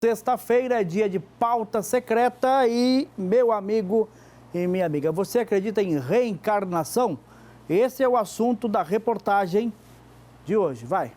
Sexta-feira é dia de pauta secreta e, meu amigo e minha amiga, você acredita em reencarnação? Esse é o assunto da reportagem de hoje. Vai!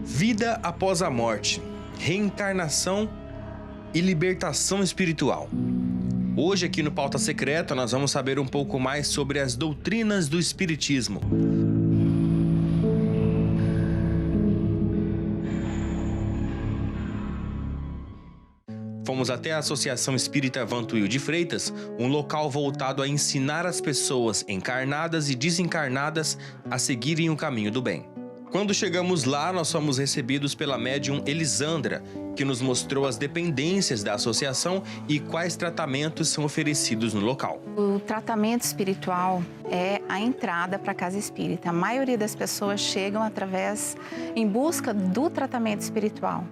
Vida após a morte, reencarnação e libertação espiritual. Hoje aqui no Pauta Secreta nós vamos saber um pouco mais sobre as doutrinas do Espiritismo. Fomos até a Associação Espírita Vantuil de Freitas, um local voltado a ensinar as pessoas encarnadas e desencarnadas a seguirem o caminho do bem. Quando chegamos lá, nós fomos recebidos pela médium Elisandra, que nos mostrou as dependências da associação e quais tratamentos são oferecidos no local. O tratamento espiritual é a entrada para a casa espírita. A maioria das pessoas chegam em busca do tratamento espiritual.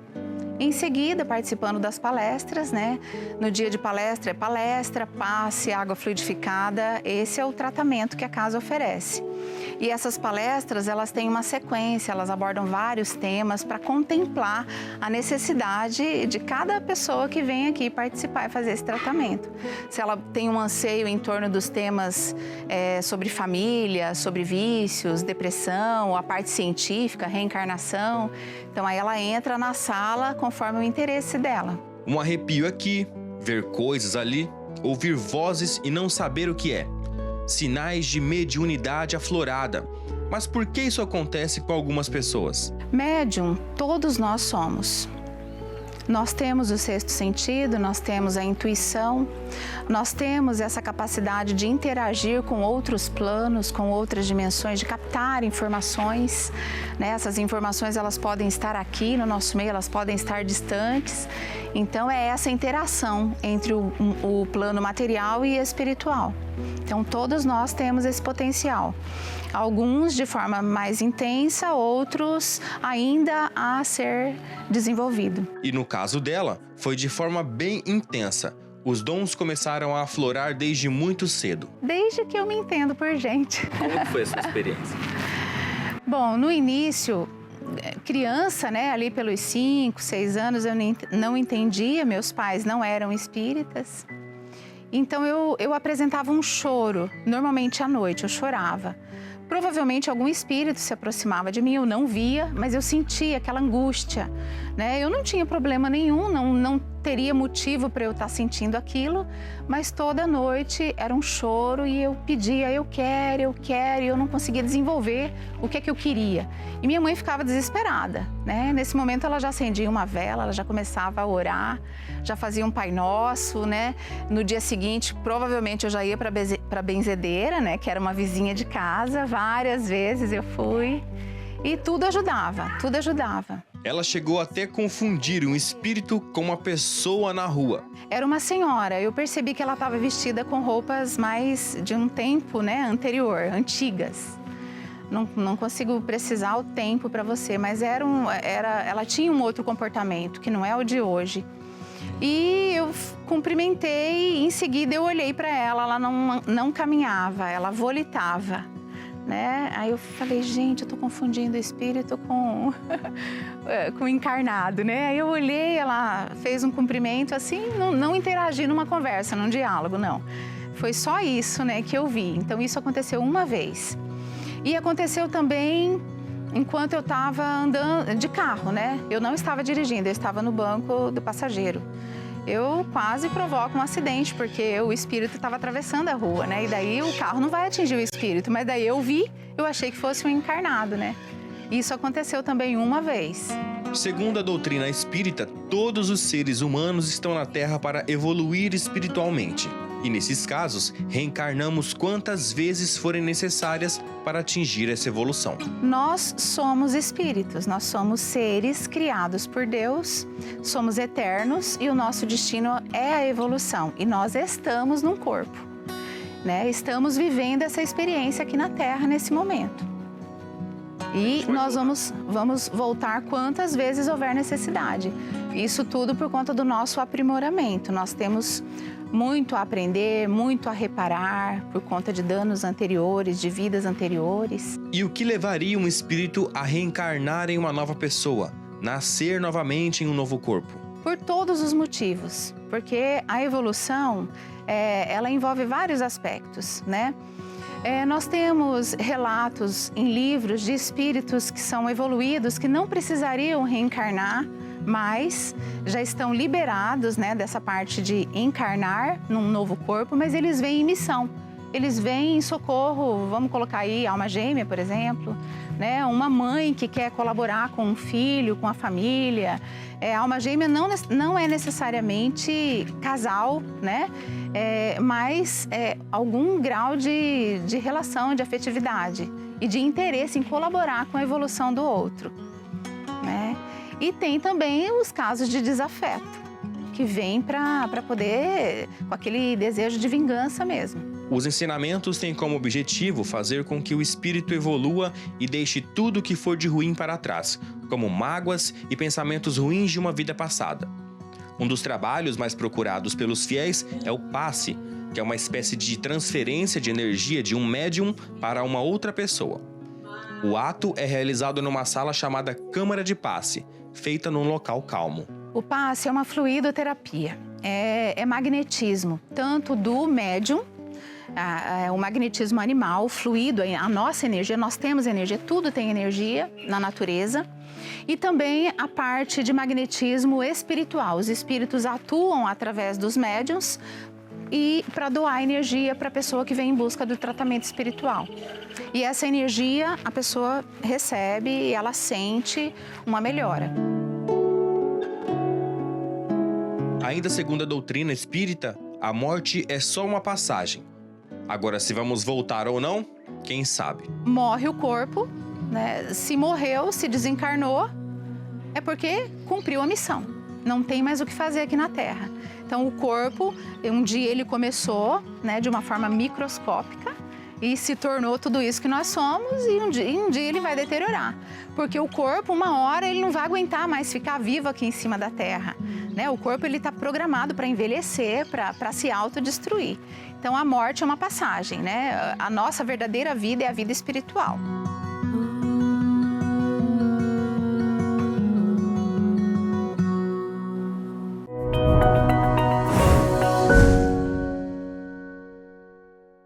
Em seguida, participando das palestras, né? No dia de palestra é palestra, passe, água fluidificada. Esse é o tratamento que a casa oferece. E essas palestras, elas têm uma sequência, elas abordam vários temas para contemplar a necessidade de cada pessoa que vem aqui participar e fazer esse tratamento. Se ela tem um anseio em torno dos temas sobre família, sobre vícios, depressão, a parte científica, reencarnação, então aí ela entra na sala conforme o interesse dela. Um arrepio aqui, ver coisas ali, ouvir vozes e não saber o que é. Sinais de mediunidade aflorada. Mas por que isso acontece com algumas pessoas? Médium, todos nós somos. Nós temos o sexto sentido, nós temos a intuição, nós temos essa capacidade de interagir com outros planos, com outras dimensões, de captar informações, né? Essas informações elas podem estar aqui no nosso meio, elas podem estar distantes. Então é essa interação entre o plano material e espiritual. Então todos nós temos esse potencial. Alguns de forma mais intensa, outros ainda a ser desenvolvido. E no caso dela, foi de forma bem intensa. Os dons começaram a aflorar desde muito cedo. Desde que eu me entendo por gente. Como foi essa experiência? Bom, no início, criança, né, ali pelos 5, 6 anos, eu não entendia, meus pais não eram espíritas. Então eu apresentava um choro, normalmente à noite eu chorava. Provavelmente algum espírito se aproximava de mim, eu não via, mas eu sentia aquela angústia, né? Eu não tinha problema nenhum, não teria motivo para eu estar sentindo aquilo, mas toda noite era um choro e eu pedia, eu quero, e eu não conseguia desenvolver o que é que eu queria. E minha mãe ficava desesperada, né? Nesse momento ela já acendia uma vela, ela já começava a orar, já fazia um Pai Nosso, né? No dia seguinte, provavelmente eu já ia para a benzedeira, né? Que era uma vizinha de casa, várias vezes eu fui e tudo ajudava, tudo ajudava. Ela chegou até confundir um espírito com uma pessoa na rua. Era uma senhora, eu percebi que ela estava vestida com roupas mais de um tempo, né, anterior, antigas. Não consigo precisar o tempo para você, mas ela tinha um outro comportamento, que não é o de hoje. E eu cumprimentei e em seguida eu olhei para ela não caminhava, ela volitava, né? Aí eu falei, gente, eu tô confundindo o espírito com o encarnado, né? Aí eu olhei, ela fez um cumprimento assim, não interagi numa conversa, num diálogo, não. Foi só isso, né, que eu vi. Então isso aconteceu uma vez. E aconteceu também enquanto eu estava andando de carro, né? Eu não estava dirigindo, eu estava no banco do passageiro. Eu quase provoco um acidente, porque o espírito estava atravessando a rua, né? E daí o carro não vai atingir o espírito, mas daí eu achei que fosse um encarnado, né? Isso aconteceu também uma vez. Segundo a doutrina espírita, todos os seres humanos estão na Terra para evoluir espiritualmente. E nesses casos, reencarnamos quantas vezes forem necessárias para atingir essa evolução. Nós somos espíritos, nós somos seres criados por Deus, somos eternos e o nosso destino é a evolução. E nós estamos num corpo. né? Estamos vivendo essa experiência aqui na Terra nesse momento. E nós vamos voltar quantas vezes houver necessidade. Isso tudo por conta do nosso aprimoramento. Nós temos muito a aprender, muito a reparar por conta de danos anteriores, de vidas anteriores. E o que levaria um espírito a reencarnar em uma nova pessoa, nascer novamente em um novo corpo? Por todos os motivos, porque a evolução, ela envolve vários aspectos, né? Nós temos relatos em livros de espíritos que são evoluídos, que não precisariam reencarnar, mas já estão liberados, né, dessa parte de encarnar num novo corpo, mas eles vêm em missão. Eles vêm em socorro, vamos colocar aí alma gêmea, por exemplo, né? Uma mãe que quer colaborar com um filho, com a família. A alma gêmea não é necessariamente casal, né? Mas algum grau de relação, de afetividade e de interesse em colaborar com a evolução do outro, né? E tem também os casos de desafeto, que vem para poder, com aquele desejo de vingança mesmo. Os ensinamentos têm como objetivo fazer com que o espírito evolua e deixe tudo que for de ruim para trás, como mágoas e pensamentos ruins de uma vida passada. Um dos trabalhos mais procurados pelos fiéis é o passe, que é uma espécie de transferência de energia de um médium para uma outra pessoa. O ato é realizado numa sala chamada Câmara de Passe, feita num local calmo. O passe é uma fluidoterapia, é magnetismo, tanto do médium, o magnetismo animal, o fluido, a nossa energia, nós temos energia, tudo tem energia na natureza, e também a parte de magnetismo espiritual. Os espíritos atuam através dos médiuns e para doar energia para a pessoa que vem em busca do tratamento espiritual. E essa energia a pessoa recebe e ela sente uma melhora. Ainda segundo a doutrina espírita, a morte é só uma passagem. Agora, se vamos voltar ou não, quem sabe? Morre o corpo, né? Se morreu, se desencarnou, é porque cumpriu a missão. Não tem mais o que fazer aqui na Terra. Então, o corpo, um dia ele começou, né, de uma forma microscópica e se tornou tudo isso que nós somos, e um dia ele vai deteriorar. Porque o corpo, uma hora, ele não vai aguentar mais ficar vivo aqui em cima da Terra, né? O corpo está programado para envelhecer, para se autodestruir. Então, a morte é uma passagem, né? A nossa verdadeira vida é a vida espiritual.